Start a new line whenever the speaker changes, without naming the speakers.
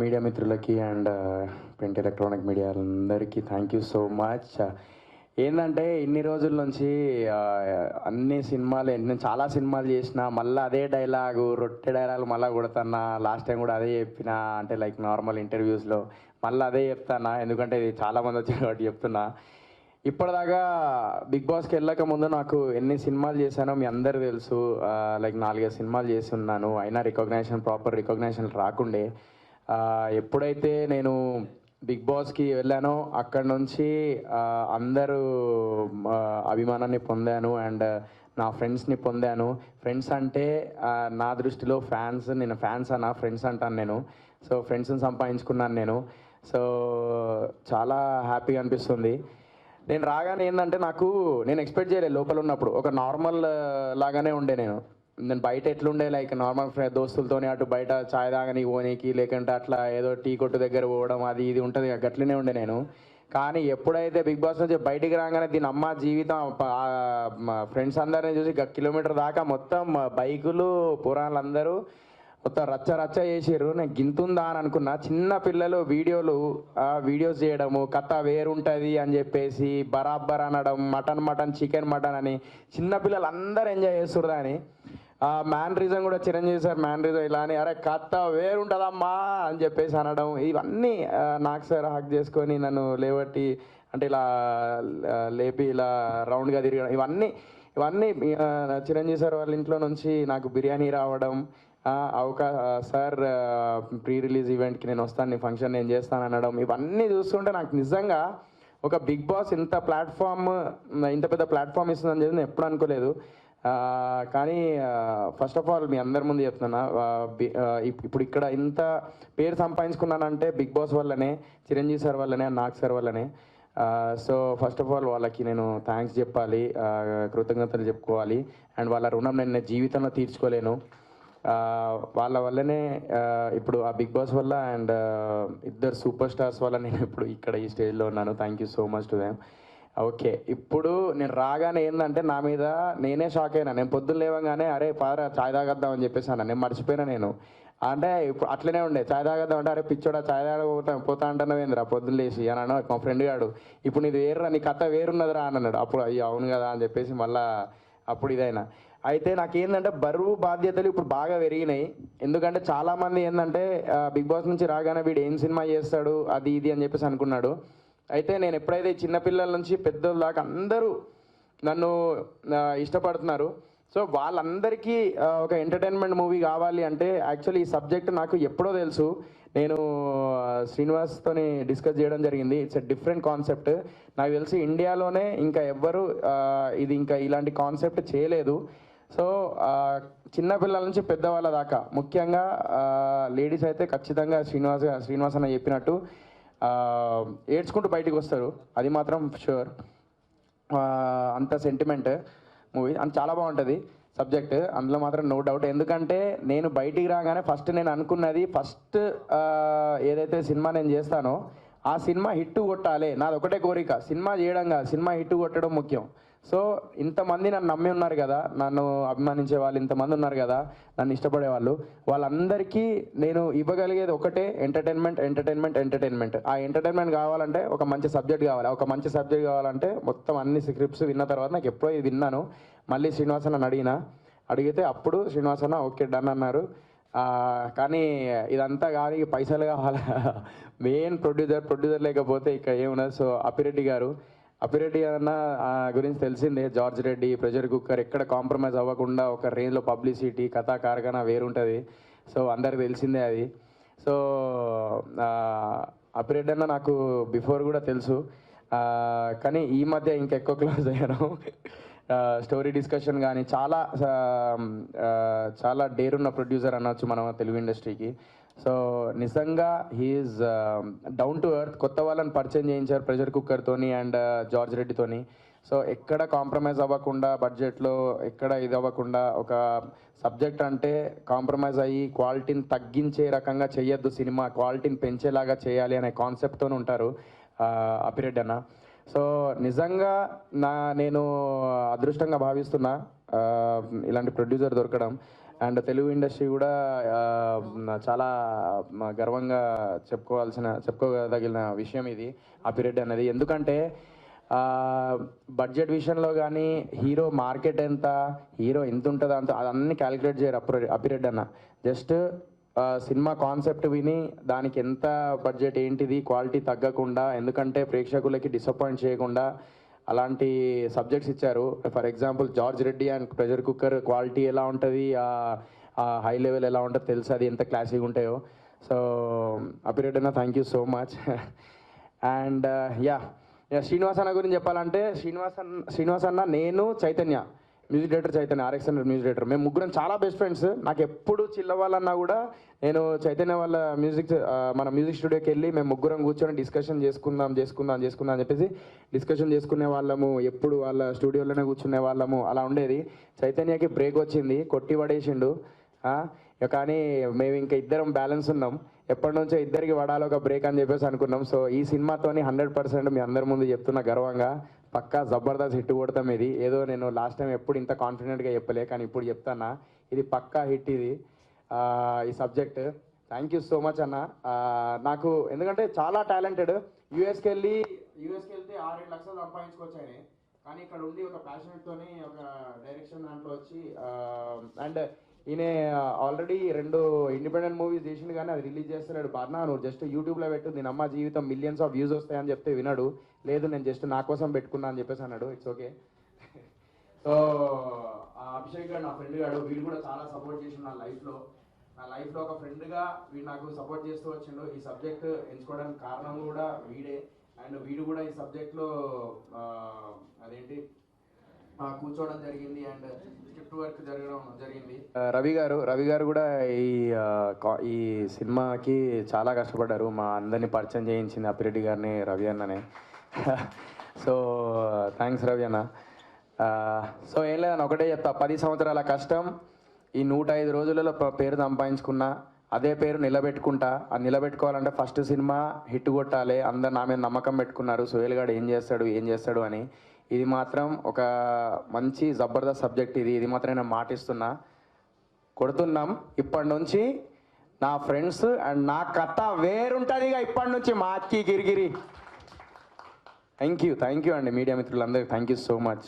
Media మిత్రులకి and print electronic media అందరికీ thank you so much. ఏంటంటే ఇన్ని రోజుల నుంచి ఆ, అన్ని సినిమాలు నేను చాలా సినిమాలు చేసిన మళ్ళీ అదే డైలాగు రొట్టె డైలాగులు మళ్ళీ కొడుతున్నా. లాస్ట్ టైం కూడా అదే చెప్పిన, అంటే లైక్ నార్మల్ ఇంటర్వ్యూస్లో మళ్ళీ అదే చెప్తానా, ఎందుకంటే ఇది చాలామంది వచ్చారు కాబట్టి చెప్తున్నా. ఇప్పటిదాకా బిగ్ బాస్కి వెళ్ళక ముందు నాకు ఎన్ని సినిమాలు చేశానో మీ అందరు తెలుసు. లైక్ 4-5 సినిమాలు చేసి ఉన్నాను, అయినా ప్రాపర్ రికగ్నేషన్ రాకుండే. ఎప్పుడైతే నేను బిగ్ బాస్కి వెళ్ళానో అక్కడ నుంచి అందరూ ఆ, అభిమానాన్ని పొందాను అండ్ నా ఫ్రెండ్స్ని పొందాను. ఫ్రెండ్స్ అంటే నా దృష్టిలో ఫ్యాన్స్, నేను ఫ్యాన్స్ అన్నా ఫ్రెండ్స్ అంటాను నేను. సో ఫ్రెండ్స్ని సంపాదించుకున్నాను నేను. సో చాలా హ్యాపీగా అనిపిస్తుంది. నేను రాగానే ఏంటంటే నేను ఎక్స్పెక్ట్ చేయలేదు. లోపల ఉన్నప్పుడు ఒక నార్మల్ లాగానే ఉండే నేను బయట ఎట్లుండే లైక్ నార్మల్ దోస్తులతోని అటు బయట చాయ్ తాగని పోనీకి, లేకుంటే అట్లా ఏదో టీ కొట్టు దగ్గర పోవడం అది ఇది ఉంటుంది, గట్లనే ఉండే నేను. కానీ ఎప్పుడైతే బిగ్ బాస్ నుంచి బయటికి రాగానే దీని అమ్మ జీవితం మా ఫ్రెండ్స్ అందరిని చూసి కిలోమీటర్ దాకా మొత్తం బైకులు పురాణాలు అందరూ మొత్తం రచ్చ రచ్చ చేసిర్రు. నేను గింతుందా అని అనుకున్నా. చిన్న పిల్లలు వీడియోస్ చేయడము, కథ వేరుంటుంది అని చెప్పేసి బరాబర్ అనడం, మటన్ చికెన్ మటన్ అని చిన్నపిల్లలు అందరూ ఎంజాయ్ చేస్తుర్రు. అని మ్యాన్ రీజన్ కూడా చిరంజీవి సార్ మ్యాన్ రీజన్ ఇలా అని, అరే కథ వేరుంటుందమ్మా అని చెప్పేసి అనడం, ఇవన్నీ నాకు సార్ హక్ చేసుకొని నన్ను లేవట్టి అంటే ఇలా లేపి ఇలా రౌండ్గా తిరగడం, ఇవన్నీ చిరంజీవి సార్ వాళ్ళ ఇంట్లో నుంచి నాకు బిర్యానీ రావడం, సార్ ప్రీ రిలీజ్ ఈవెంట్కి నేను వస్తాను, నీ ఫంక్షన్ నేను చేస్తాను అనడం, ఇవన్నీ చూస్తుంటే నాకు నిజంగా ఒక బిగ్ బాస్ ఇంత పెద్ద ప్లాట్ఫామ్ ఇస్తుందని చెప్పి నేను ఎప్పుడు అనుకోలేదు. కానీ ఫస్ట్ ఆఫ్ ఆల్ మీ అందరి ముందు చెప్తున్నా, ఇప్పుడు ఇక్కడ ఇంత పేరు సంపాదించుకున్నానంటే బిగ్ బాస్ వల్లనే, చిరంజీవి సార్ వల్లనే, నాగ్ సార్ వల్లనే. సో ఫస్ట్ ఆఫ్ ఆల్ వాళ్ళకి నేను థ్యాంక్స్ చెప్పాలి, కృతజ్ఞతలు చెప్పుకోవాలి. అండ్ వాళ్ళ రుణం నేను జీవితంలో తీర్చుకోలేను. వాళ్ళ వల్లనే ఇప్పుడు ఆ బిగ్ బాస్ వల్ల అండ్ ఇద్దరు సూపర్ స్టార్స్ వల్ల నేను ఇప్పుడు ఇక్కడ ఈ స్టేజ్లో ఉన్నాను. Thank you so much to them. Okay, ఇప్పుడు నేను రాగానే ఏంటంటే నా మీద నేనే షాక్ అయినా. నేను పొద్దున్న లేవగానే అరే పాదరా చాయ్ తాగద్దాం అని చెప్పేసి అన్న, నేను మర్చిపోయినా. నేను అంటే ఇప్పుడు అట్లనే ఉండే, చాయ్ తాగద్దాం అంటే అరే పిచ్చోడా చాయ్ పోతా అంటున్నావేంద్రా పొద్దున్న లేచి అని అన్న. మా ఫ్రెండ్ గాడు ఇప్పుడు నీది వేరురా, నీ కథ వేరున్నదిరా అని అన్నాడు. అప్పుడు అయ్యో అవును కదా అని చెప్పేసి మళ్ళీ అప్పుడు ఇదైనా. అయితే నాకేంటంటే బరువు బాధ్యతలు ఇప్పుడు బాగా పెరిగినాయి. ఎందుకంటే చాలామంది ఏంటంటే బిగ్ బాస్ నుంచి రాగానే వీడు ఏం సినిమా చేస్తాడు అది ఇది అని చెప్పేసి అనుకున్నాడు. అయితే నేను ఎప్పుడైతే చిన్నపిల్లల నుంచి పెద్దోళ్ళ దాకా అందరూ నన్ను ఇష్టపడుతున్నారు. సో వాళ్ళందరికీ ఒక ఎంటర్టైన్మెంట్ మూవీ కావాలి అంటే యాక్చువల్లీ ఈ సబ్జెక్ట్ నాకు ఎప్పుడో తెలుసు. నేను శ్రీనివాస్తోని డిస్కస్ చేయడం జరిగింది. It's a different concept. నాకు తెలిసి ఇండియాలోనే ఇంకా ఎవ్వరు ఇది ఇంకా ఇలాంటి కాన్సెప్ట్ చేయలేదు. సో చిన్నపిల్లల నుంచి పెద్దవాళ్ళ దాకా, ముఖ్యంగా లేడీస్ అయితే ఖచ్చితంగా శ్రీనివాస్ అన్న చెప్పినట్టు ఏడ్చుకుంటూ బయటికి వస్తారు, అది మాత్రం షూర్. అంత సెంటిమెంట్ మూవీ అంత చాలా బాగుంటుంది సబ్జెక్ట్, అందులో మాత్రం నో డౌట్. ఎందుకంటే నేను బయటికి రాగానే నేను అనుకున్నది ఏదైతే సినిమా నేను చేస్తానో ఆ సినిమా హిట్ కొట్టాలి, నాది ఒకటే కోరిక. సినిమా చేయడం కాదు, సినిమా హిట్ కొట్టడం ముఖ్యం. సో ఇంతమంది నన్ను నమ్మి ఉన్నారు కదా, నన్ను అభిమానించే వాళ్ళు ఇంతమంది ఉన్నారు కదా, నన్ను ఇష్టపడే వాళ్ళు, వాళ్ళందరికీ నేను ఇవ్వగలిగేది ఒకటే, ఎంటర్టైన్మెంట్. ఆ ఎంటర్టైన్మెంట్ కావాలంటే ఒక మంచి సబ్జెక్ట్ కావాలి. ఒక మంచి సబ్జెక్ట్ కావాలంటే మొత్తం అన్ని స్క్రిప్ట్స్ విన్న తర్వాత నాకు ఎప్పుడో ఇది విన్నాను, మళ్ళీ శ్రీనివాసన్ అడిగితే అప్పుడు శ్రీనివాసన్ ఓకే డన్ అన్నారు. కానీ ఇదంతా కానీ పైసలు కావాలి. మెయిన్ ప్రొడ్యూసర్ లేకపోతే ఇక్కడ ఏమున్నది. సో అప్పిరెడ్డి అన్న గురించి తెలిసిందే, జార్జ్ రెడ్డి, ప్రెషర్ కుక్కర్, ఎక్కడ కాంప్రమైజ్ అవ్వకుండా ఒక రేంజ్లో పబ్లిసిటీ, కథా కార్ఖానా వేరుంటుంది. సో అందరికి తెలిసిందే అది. సో అప్పిరెడ్డి అన్న నాకు బిఫోర్ కూడా తెలుసు, కానీ ఈ మధ్య ఇంకెక్కువ క్లోజ్ అయ్యాను. స్టోరీ డిస్కషన్ కానీ చాలా డేరున్న ప్రొడ్యూసర్ అనొచ్చు మనం తెలుగు ఇండస్ట్రీకి. సో నిజంగా హీఈస్ డౌన్ టు ఎర్త్. కొత్త వాళ్ళని పరిచయం చేయించారు ప్రెషర్ కుక్కర్తోని అండ్ జార్జ్ రెడ్డితోని. సో ఎక్కడ కాంప్రమైజ్ అవ్వకుండా, బడ్జెట్లో ఎక్కడ ఇది అవ్వకుండా, ఒక సబ్జెక్ట్ అంటే కాంప్రమైజ్ అయ్యి క్వాలిటీని తగ్గించే రకంగా చేయొద్దు, సినిమా క్వాలిటీని పెంచేలాగా చేయాలి అనే కాన్సెప్ట్తో ఉంటారు అప్పిరెడ్డి అన్న. సో నిజంగా నేను అదృష్టంగా భావిస్తున్నా ఇలాంటి ప్రొడ్యూసర్ దొరకడం. అండ్ తెలుగు ఇండస్ట్రీ కూడా చాలా గర్వంగా చెప్పుకోదగిన విషయం ఇది ఆ పీరియడ్ అనేది. ఎందుకంటే బడ్జెట్ విషయంలో కానీ హీరో మార్కెట్ ఎంత, హీరో ఎంత ఉంటుందో అంత అదన్నీ క్యాలిక్యులేట్ చేయరు ఆ పీరియడ్ అన్న. జస్ట్ సినిమా కాన్సెప్ట్ విని దానికి ఎంత బడ్జెట్ ఏంటిది క్వాలిటీ తగ్గకుండా, ఎందుకంటే ప్రేక్షకులకి డిసప్పాయింట్ చేయకుండా అలాంటి సబ్జెక్ట్స్ ఇచ్చారు. For example George Reddy and pressure cooker quality ఎలా ఉంటుంది, హై లెవెల్ ఎలా ఉంటుందో తెలుసు, అది ఎంత క్లాసిక్గా ఉంటాయో. సో ఆ పీరియడ్ అన్న thank you so much. And Srinivas అన్న గురించి చెప్పాలంటే శ్రీనివాస్ అన్న, నేను Chaitanya music director, Chaitanya RX100 music director, మేము ముగ్గురం చాలా బెస్ట్ ఫ్రెండ్స్. నాకు ఎప్పుడు చిల్లవాలన్నా కూడా నేను చైతన్య వాళ్ళ మన మ్యూజిక్ స్టూడియోకి వెళ్ళి మేము ముగ్గురం కూర్చొని డిస్కషన్ చేసుకుందాం అని చెప్పేసి డిస్కషన్ చేసుకునే వాళ్ళము. ఎప్పుడు వాళ్ళ స్టూడియోలోనే కూర్చునే వాళ్ళము, అలా ఉండేది. చైతన్యకి బ్రేక్ వచ్చింది, కొట్టి పడేసిండు. కానీ మేము ఇంకా ఇద్దరం బ్యాలెన్స్ ఉన్నాం. ఎప్పటి నుంచో ఇద్దరికి పడాలి ఒక బ్రేక్ అని చెప్పేసి అనుకున్నాం. సో ఈ సినిమాతోని 100% మీ అందరి ముందు చెప్తున్నా గర్వంగా, పక్కా జబర్దస్త్ హిట్ కొడతాం. ఇది ఏదో నేను లాస్ట్ టైం ఎప్పుడు ఇంత కాన్ఫిడెంట్గా చెప్పలే, కానీ ఇప్పుడు చెప్తానా ఇది పక్కా హిట్ ఇది ఈ subject. Thank you so much అన్న. నాకు ఎందుకంటే చాలా టాలెంటెడ్. యూఎస్కి వెళ్తే 6-7 లక్షలు సంపాదించుకోవచ్చు ఆయన, కానీ ఇక్కడ ఉండి ఒక ప్యాషనెట్తోని ఒక డైరెక్షన్ దాంట్లో వచ్చి అండ్ ఈయన ఆల్రెడీ 2 ఇండిపెండెంట్ మూవీస్ చేసిండు, కానీ అది రిలీజ్ చేస్తున్నాడు. బాగా నువ్వు జస్ట్ యూట్యూబ్లో పెట్టు, నేను అమ్మ జీవితం మిలియన్స్ ఆఫ్ వ్యూస్ వస్తాయని చెప్తే వినడు. లేదు నేను జస్ట్ నా కోసం పెట్టుకున్నా అని చెప్పేసి అన్నాడు. It's okay. సో అభిషేక్ గారు నా ఫ్రెండ్ గాడు, వీడు కూడా చాలా సపోర్ట్ చేసిండు నా లైఫ్లో ఒక ఫ్రెండ్గా వీడు నాకు సపోర్ట్ చేస్తూ వచ్చిండు. ఈ సబ్జెక్ట్ ఎంచుకోవడానికి కారణం కూడా వీడే. అండ్ వీడు కూడా ఈ సబ్జెక్ట్లో కూర్చోవడం జరిగింది అండ్ స్క్రిప్ట్ వర్క్ జరగడం జరిగింది. రవి గారు కూడా ఈ సినిమాకి చాలా కష్టపడ్డారు. మా అందరినీ పరిచయం చేయించింది అప్పిరెడ్డి గారిని రవి అన్ననే. సో థ్యాంక్స్ రవి అన్న. సో ఏం లేదన్న, ఒకటే చెప్తా, 10 సంవత్సరాల కష్టం ఈ 105 రోజులలో పేరు సంపాదించుకున్నా, అదే పేరు నిలబెట్టుకుంటా. అది నిలబెట్టుకోవాలంటే ఫస్ట్ సినిమా హిట్ కొట్టాలి. అందరు నా మీద నమ్మకం పెట్టుకున్నారు, సోహెల్ గారు ఏం చేస్తాడు అని. ఇది మాత్రం ఒక మంచి జబర్దస్త్ సబ్జెక్ట్. ఇది మాత్రం నేను మాటిస్తున్నా, కొడుతున్నాం. ఇప్పటి నుంచి నా ఫ్రెండ్స్ అండ్ నా కథ వేరుంటుంది ఇక ఇప్పటి నుంచి మాకి గిరిగిరి. థ్యాంక్ యూ అండి మీడియా మిత్రులందరికీ థ్యాంక్ యూ సో మచ్.